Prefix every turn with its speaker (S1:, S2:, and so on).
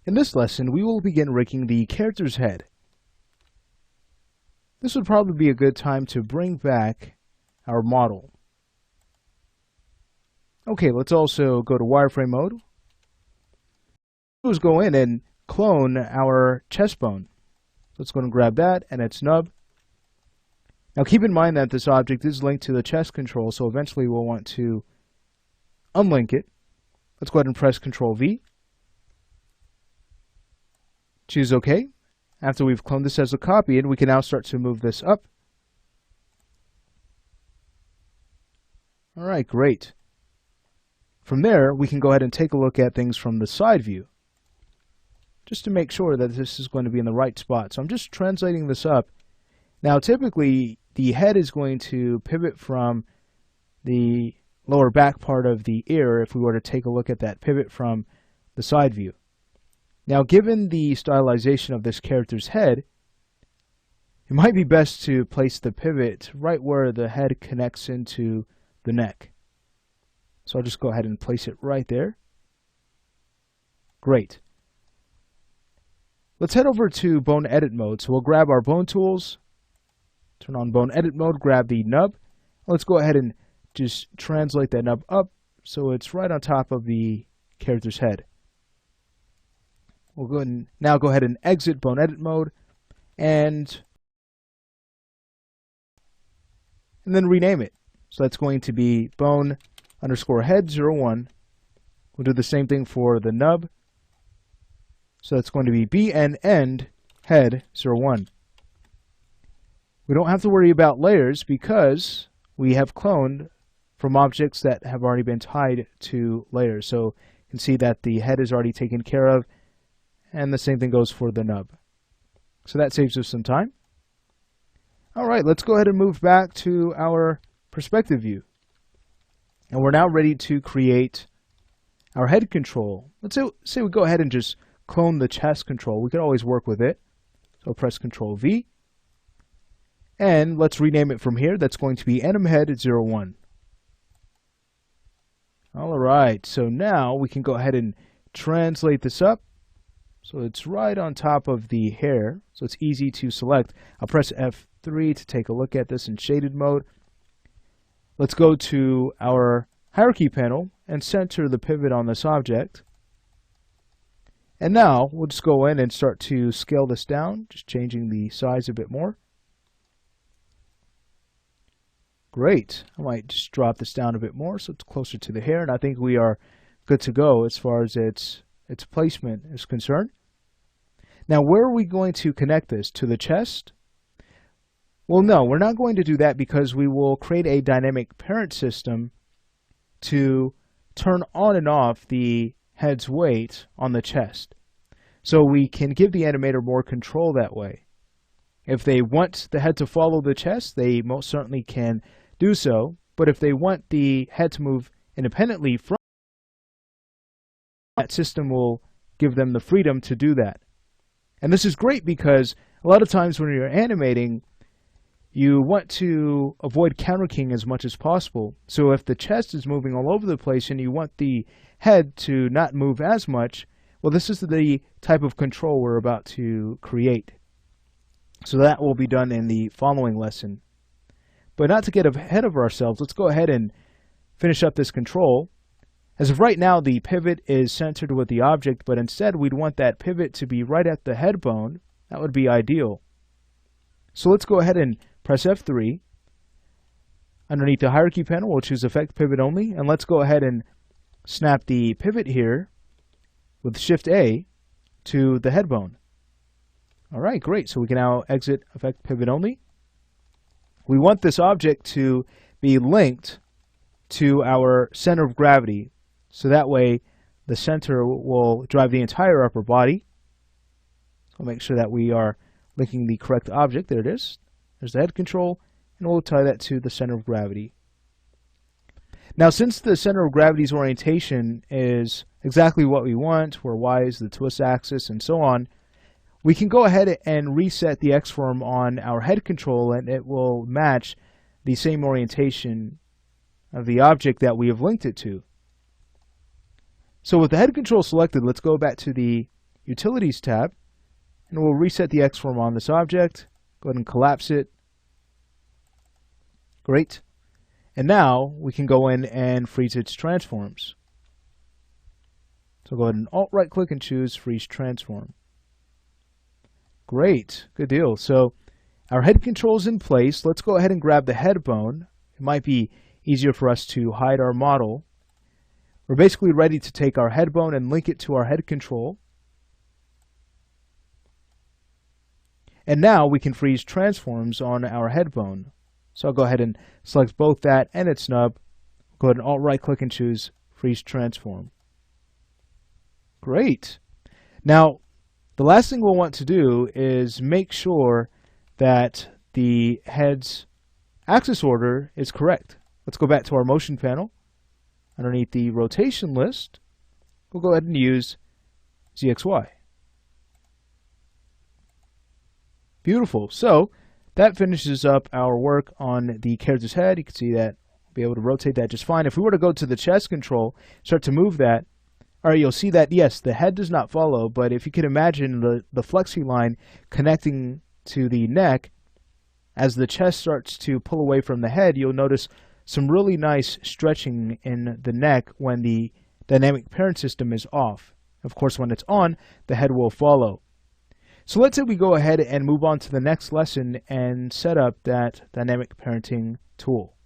S1: In this lesson, we will begin rigging the character's head. This would probably be a good time to bring back our model. Okay, let's also go to wireframe mode. Let's go in and clone our chest bone. Let's go and grab that and its nub. Now keep in mind that this object is linked to the chest control, so eventually we'll want to unlink it. Let's go ahead and press Ctrl V. Choose OK. After we've cloned this as a copy, and we can now start to move this up. Alright, great. From there, we can go ahead and take a look at things from the side view, just to make sure that this is going to be in the right spot. So I'm just translating this up. Now typically, the head is going to pivot from the lower back part of the ear if we were to take a look at that pivot from the side view. Now, given the stylization of this character's head, it might be best to place the pivot right where the head connects into the neck. So I'll just go ahead and place it right there. Great. Let's head over to Bone Edit mode. So we'll grab our bone tools, turn on Bone Edit mode, grab the nub. Let's go ahead and just translate that nub up so it's right on top of the character's head. We'll go ahead and now go ahead and exit Bone Edit mode and then rename it. So that's going to be bone_head01. We'll do the same thing for the nub. So that's going to be bn_end head01. We don't have to worry about layers because we have cloned from objects that have already been tied to layers. So you can see that the head is already taken care of, and the same thing goes for the nub. So that saves us some time. Alright, let's go ahead and move back to our perspective view. And we're now ready to create our head control. Let's say we go ahead and just clone the chest control. We could always work with it. So press Ctrl V. And let's rename it from here. That's going to be AnimHead01. Alright, so now we can go ahead and translate this up. So it's right on top of the hair, so it's easy to select. I'll press F3 to take a look at this in shaded mode. Let's go to our hierarchy panel and center the pivot on this object. And now we'll just go in and start to scale this down, just changing the size a bit more. Great. I might just drop this down a bit more so it's closer to the hair, and I think we are good to go as far as its placement is concerned. Now, where are we going to connect this? To the chest? Well, no, we're not going to do that because we will create a dynamic parent system to turn on and off the head's weight on the chest. So we can give the animator more control that way. If they want the head to follow the chest, they most certainly can do so. But if they want the head to move independently from that, system will give them the freedom to do that. And this is great because a lot of times when you're animating, you want to avoid counterkeying as much as possible. So if the chest is moving all over the place and you want the head to not move as much, well, this is the type of control we're about to create. So that will be done in the following lesson. But not to get ahead of ourselves, let's go ahead and finish up this control. As of right now, the pivot is centered with the object, but instead we'd want that pivot to be right at the head bone. That would be ideal. So let's go ahead and press F3. Underneath the hierarchy panel, we'll choose Effect Pivot Only, and let's go ahead and snap the pivot here with Shift A to the head bone. Alright, great. So we can now exit Effect Pivot Only. We want this object to be linked to our center of gravity. So that way the center will drive the entire upper body. We'll make sure that we are linking the correct object. There it is. There's the head control, and we'll tie that to the center of gravity. Now, since the center of gravity's orientation is exactly what we want, where Y is the twist axis and so on, we can go ahead and reset the X-form on our head control, and it will match the same orientation of the object that we have linked it to. So with the head control selected, let's go back to the Utilities tab, and we'll reset the X-form on this object. Go ahead and collapse it. Great. And now we can go in and freeze its transforms. So go ahead and Alt-right click and choose Freeze Transform. Great, good deal. So our head control is in place. Let's go ahead and grab the head bone. It might be easier for us to hide our model. We're basically ready to take our head bone and link it to our head control. And now we can freeze transforms on our head bone. So I'll go ahead and select both that and its nub. Go ahead and Alt-right click and choose Freeze Transform. Great. Now, the last thing we'll want to do is make sure that the head's axis order is correct. Let's go back to our motion panel. Underneath the rotation list, we'll go ahead and use ZXY. Beautiful. So that finishes up our work on the character's head. You can see that we'll be able to rotate that just fine. If we were to go to the chest control, start to move that, all right, you'll see that, yes, the head does not follow, but if you can imagine the flexi line connecting to the neck, as the chest starts to pull away from the head, you'll notice some really nice stretching in the neck when the dynamic parent system is off. Of course, when it's on, the head will follow. So let's say we go ahead and move on to the next lesson and set up that dynamic parenting tool.